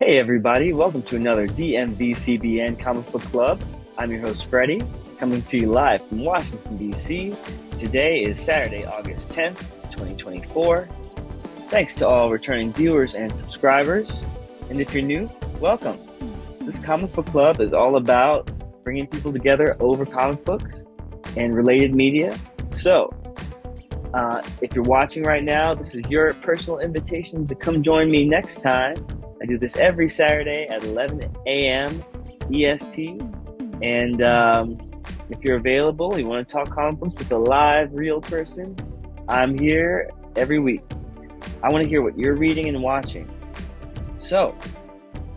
Hey everybody, welcome to another DMVCBN Comic Book Club. I'm your host Freddie, coming to you live from Washington, D.C. Today is Saturday, August 10th, 2024. Thanks to all returning viewers and subscribers. And if you're new, welcome. This comic book club is all about bringing people together over comic books and related media. So, if you're watching right now, this is your personal invitation to come join me next time. I do this every Saturday at 11 a.m. EST. And if you're available, you want to talk comic books with a live, real person, I'm here every week. I want to hear what you're reading and watching. So,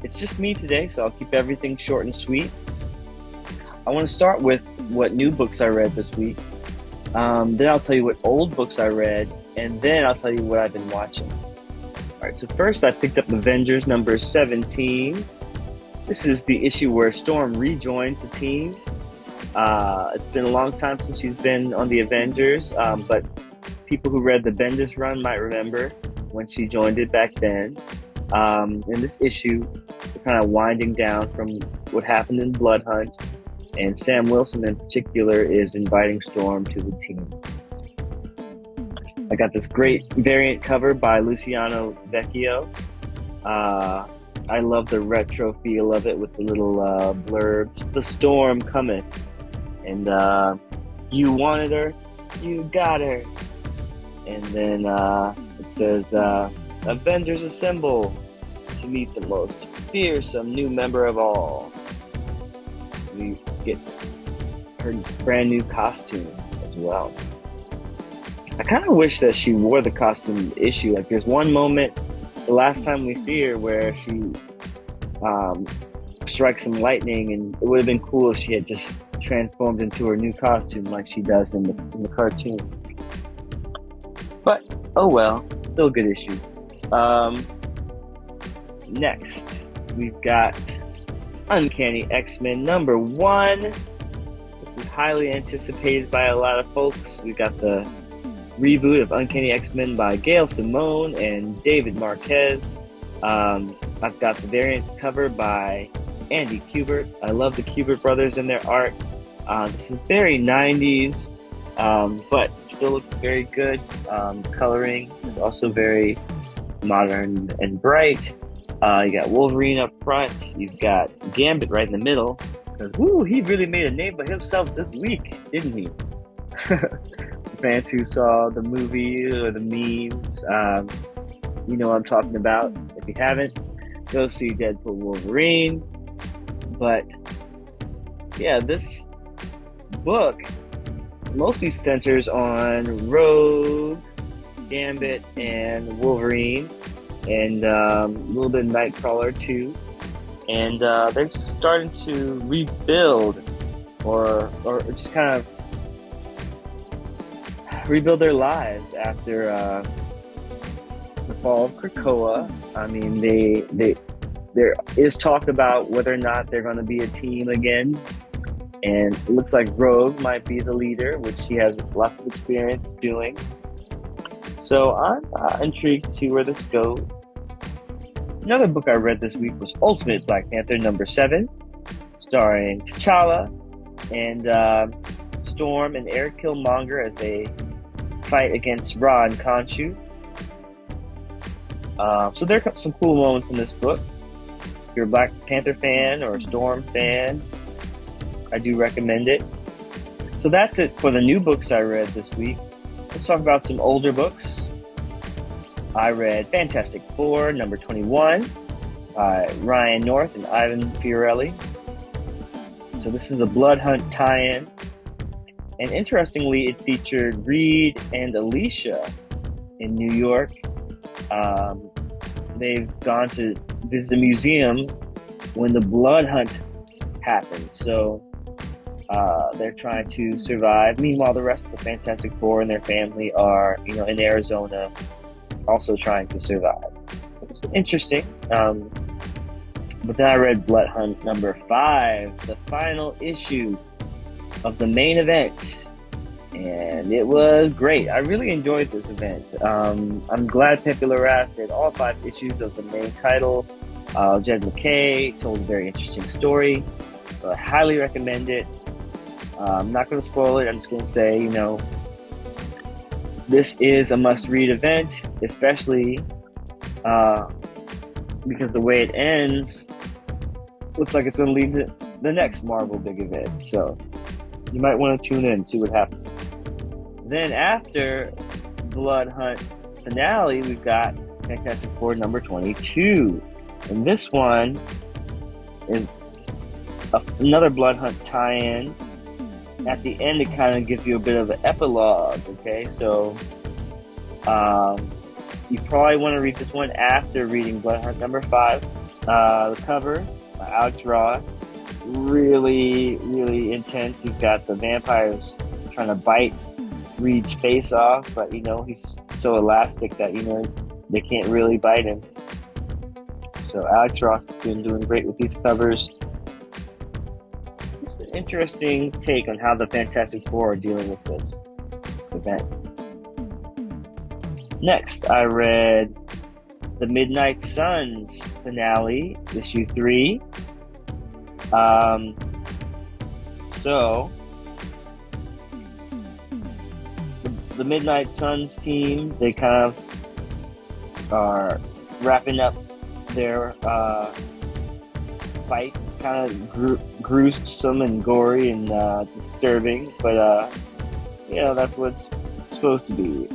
it's just me today, so I'll keep everything short and sweet. I want to start with what new books I read this week. Then I'll tell you what old books I read, and then I'll tell you what I've been watching. All right, so first I picked up Avengers number 17. This is the issue where Storm rejoins the team. It's been a long time since she's been on the Avengers, but people who read the Bendis run might remember when she joined it back then. In this issue, we're kind of winding down from what happened in Blood Hunt, and Sam Wilson in particular is inviting Storm to the team. I got this great variant cover by Luciano Vecchio. I love the retro feel of it with the little blurbs. The storm cometh, and you wanted her, you got her. And then it says, Avengers assemble to meet the most fearsome new member of all. We get her brand new costume as well. I kind of wish that she wore the costume in the issue. Like, there's one moment, the last time we see her, where she strikes some lightning, and it would have been cool if she had just transformed into her new costume like she does in the cartoon. But, oh well, still a good issue. Next, we've got Uncanny X-Men number 1. This is highly anticipated by a lot of folks. We got the reboot of Uncanny X-Men by Gail Simone and David Marquez. I've got the variant cover by Andy Kubert. I love the Kubert brothers and their art. This is very 90s, but still looks very good. Coloring is also very modern and bright. You got Wolverine up front. You've got Gambit right in the middle. Woo, he really made a name for himself this week, didn't he? Fans who saw the movie or the memes, you know what I'm talking about. If you haven't, go see Deadpool Wolverine. But yeah, this book mostly centers on Rogue, Gambit, and Wolverine, and a little bit of Nightcrawler too. And they're just starting to rebuild, or just kind of rebuild their lives after the fall of Krakoa. I mean, there is talk about whether or not they're going to be a team again, and it looks like Rogue might be the leader, which she has lots of experience doing. So I'm intrigued to see where this goes. Another book I read this week was Ultimate Black Panther number 7, starring T'Challa and Storm and Eric Killmonger as they fight against Ra and Khonshu. So there are some cool moments in this book. If you're a Black Panther fan or a Storm fan, I do recommend it. So that's it for the new books I read this week. Let's talk about some older books. I read Fantastic Four number 21 by Ryan North and Ivan Fiorelli. So this is a Blood Hunt tie-in. And interestingly, it featured Reed and Alicia in New York. They've gone to visit a museum when the Blood Hunt happened. So they're trying to survive. Meanwhile, the rest of the Fantastic Four and their family are, in Arizona, also trying to survive. It's interesting. But then I read Blood Hunt number 5, the final issue of the main event, and it was great. I really enjoyed this event. I'm glad Pepe Larraz did all 5 issues of the main title. Jed McKay told a very interesting story, so I highly recommend it. I'm not going to spoil it. I'm just going to say, this is a must-read event, especially because the way it ends looks like it's going to lead to the next Marvel big event. So you might want to tune in and see what happens. Then after Blood Hunt finale, we've got Fantastic Four number 22. And this one is another Blood Hunt tie-in. At the end, it kind of gives you a bit of an epilogue, okay? So you probably want to read this one after reading Blood Hunt number 5. The cover by Alex Ross, really, really intense. You've got the vampires trying to bite Reed's face off, but he's so elastic that they can't really bite him. So Alex Ross has been doing great with these covers. It's an interesting take on how the Fantastic Four are dealing with this event. Next, I read the Midnight Suns finale, issue 3. So the Midnight Suns team, they kind of are wrapping up their fight. It's kind of gruesome and gory and disturbing, but that's what it's supposed to be.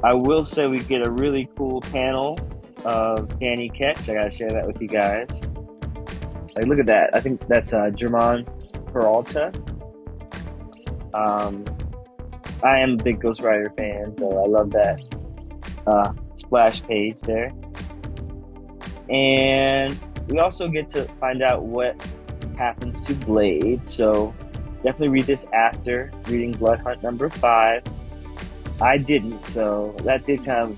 I will say we get a really cool panel of Danny Ketch. I gotta share that with you guys. Like, look at that. I think that's German Peralta. I am a big Ghost Rider fan, so I love that splash page there. And we also get to find out what happens to Blade, so definitely read this after reading Blood Hunt number 5. I didn't, so that did kind of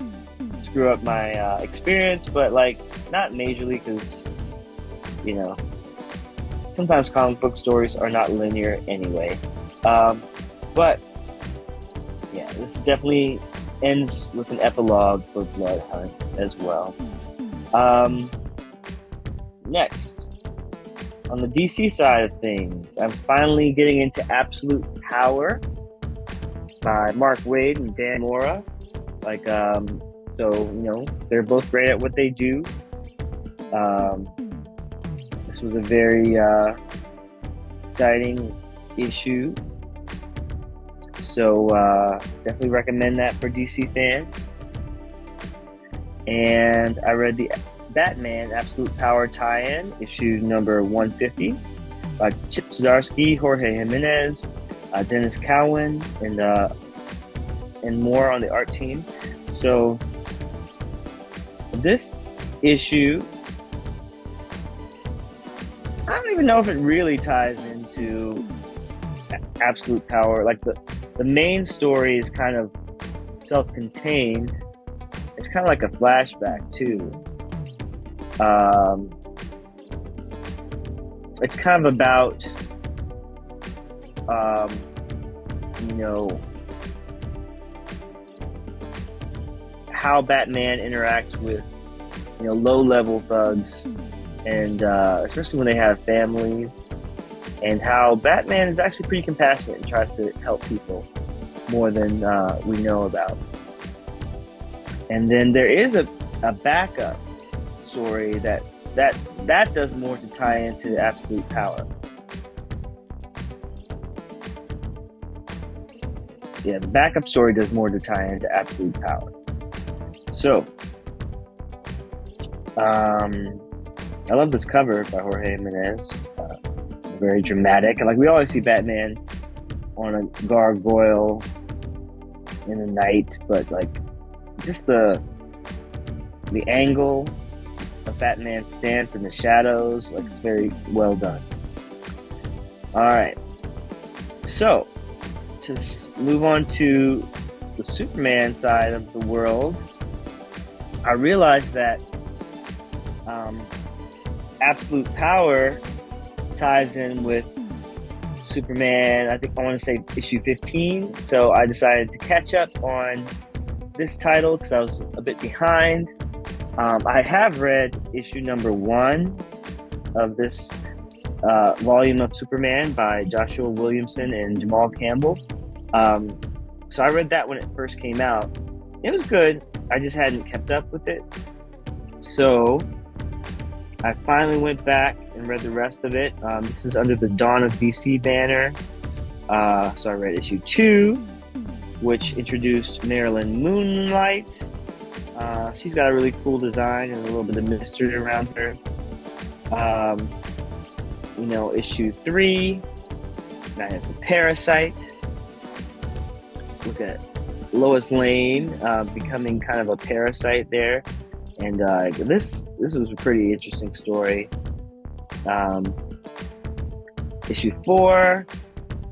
screw up my experience, but not majorly, because sometimes comic book stories are not linear anyway. But yeah, this definitely ends with an epilogue for Blood Hunt as well. Next, on the DC side of things, I'm finally getting into Absolute Power by Mark Waid and Dan Mora. They're both great at what they do. This was a very exciting issue. So definitely recommend that for DC fans. And I read the Batman Absolute Power tie-in, issue number 150, by Chip Zdarsky, Jorge Jimenez, Dennis Cowan, and more on the art team. So this issue, I don't even know if it really ties into Absolute Power. The main story is kind of self-contained. It's kind of like a flashback too. It's kind of about how Batman interacts with low-level thugs, and especially when they have families, and how Batman is actually pretty compassionate and tries to help people more than we know about. And then there is a backup story that does more to tie into Absolute Power. Yeah, the backup story does more to tie into Absolute Power. So, I love this cover by Jorge Jimenez. Very dramatic, and we always see Batman on a gargoyle in the night, but just the angle of Batman's stance in the shadows, it's very well done. All right, so to move on to the Superman side of the world, I realized that Absolute Power ties in with Superman, I want to say issue 15, so I decided to catch up on this title because I was a bit behind. I have read issue number 1 of this volume of Superman by Joshua Williamson and Jamal Campbell. So I read that when it first came out. It was good. I just hadn't kept up with it. So I finally went back and read the rest of it. This is under the Dawn of DC banner. So I read issue 2, which introduced Marilyn Moonlight. She's got a really cool design and a little bit of mystery around her. Issue 3, I have the Parasite. Look at Lois Lane becoming kind of a parasite there. And this was a pretty interesting story. Issue 4,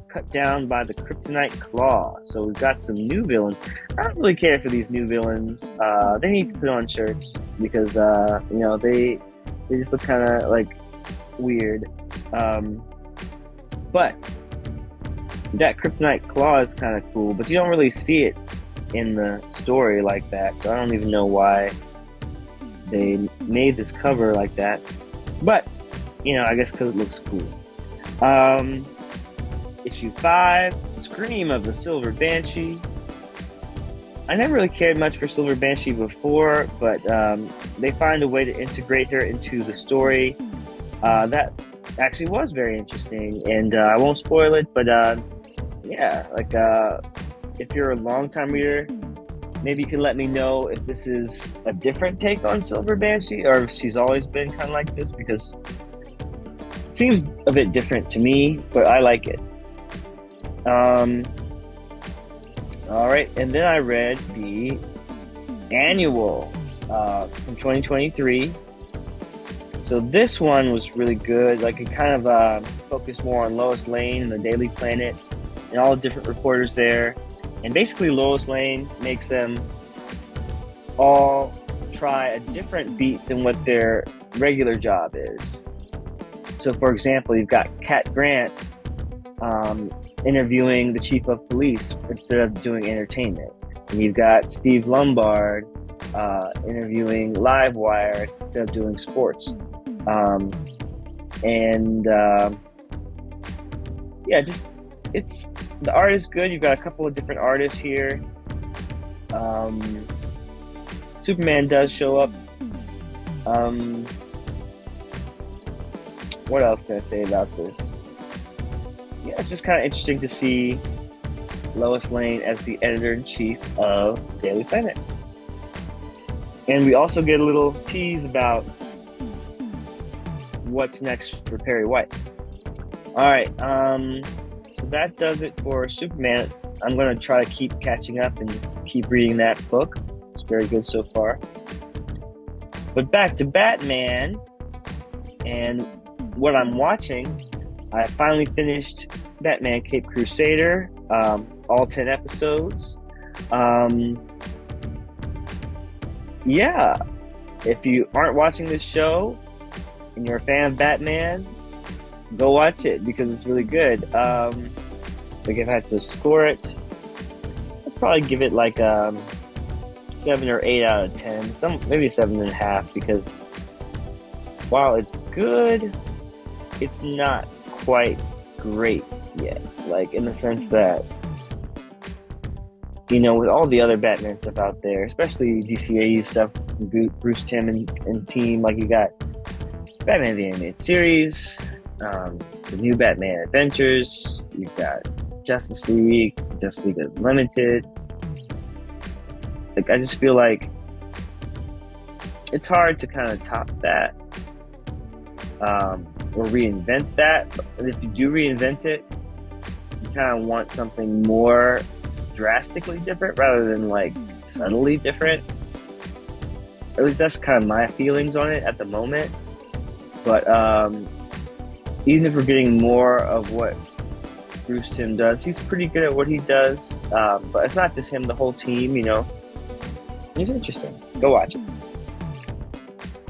cut down by the Kryptonite Claw. So we've got some new villains. I don't really care for these new villains. They need to put on shirts because they just look kind of like weird. But that Kryptonite Claw is kind of cool, but you don't really see it in the story like that. So I don't even know why they made this cover like that. But I guess because it looks cool. Issue 5, Scream of the Silver Banshee. I never really cared much for Silver Banshee before, but they find a way to integrate her into the story. That actually was very interesting, and I won't spoil it, but if you're a long-time reader, maybe you can let me know if this is a different take on Silver Banshee, or if she's always been kind of like this, because it seems a bit different to me, but I like it. Alright, and then I read the annual from 2023. So this one was really good. Like, it kind of focused more on Lois Lane and the Daily Planet and all the different reporters there. And basically Lois Lane makes them all try a different beat than what their regular job is. So for example, you've got Cat Grant interviewing the chief of police instead of doing entertainment. And you've got Steve Lombard interviewing Livewire instead of doing sports. The art is good. You've got a couple of different artists here. Superman does show up. What else can I say about this? Yeah, it's just kind of interesting to see Lois Lane as the editor-in-chief of Daily Planet. And we also get a little tease about what's next for Perry White. Alright, so that does it for Superman. I'm going to try to keep catching up and keep reading that book. It's very good so far. But back to Batman and what I'm watching. I finally finished Batman Cape Crusader, all 10 episodes. If you aren't watching this show and you're a fan of Batman, go watch it because it's really good. If I had to score it, I'd probably give it like 7 or 8 out of 10, maybe 7.5, because while it's good, it's not quite great yet. Like, in the sense that, with all the other Batman stuff out there, especially DCAU stuff, Bruce Timm and team, like, you got Batman the Animated Series, the new Batman Adventures, you've got Justice League Unlimited. Like, I just feel like it's hard to kind of top that, or reinvent that. But if you do reinvent it, you kind of want something more drastically different rather than like subtly different. At least that's kind of my feelings on it at the moment. But even if we're getting more of what Bruce Timm does, he's pretty good at what he does. But it's not just him; the whole team. He's interesting. Go watch it.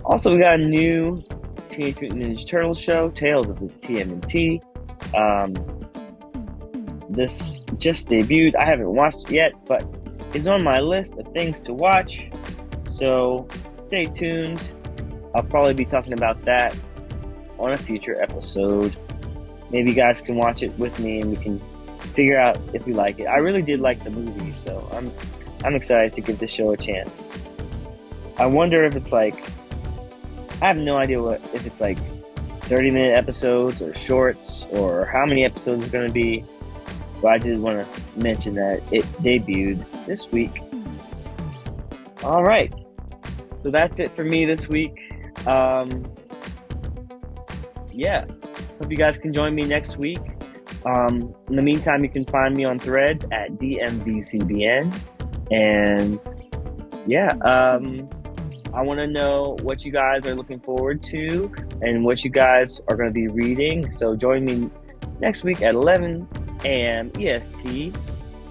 Also, we got a new Teenage Mutant Ninja Turtles show, Tales of the TMNT. This just debuted. I haven't watched it yet, but it's on my list of things to watch. So stay tuned. I'll probably be talking about that on a future episode. Maybe you guys can watch it with me and we can figure out if we like it. I really did like the movie, so I'm excited to give this show a chance. I wonder if it's like, I have no idea if it's like 30-minute episodes or shorts or how many episodes it's going to be. But I did want to mention that it debuted this week. All right. So that's it for me this week. Yeah. Hope you guys can join me next week. In the meantime, you can find me on Threads at DMVCBN. And yeah, I want to know what you guys are looking forward to and what you guys are going to be reading. So join me next week at 11 a.m. EST. You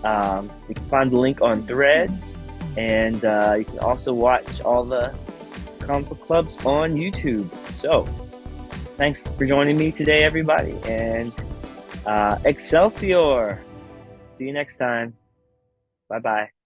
can find the link on Threads. And you can also watch all the comic book clubs on YouTube. So thanks for joining me today, everybody. And Excelsior! See you next time. Bye-bye.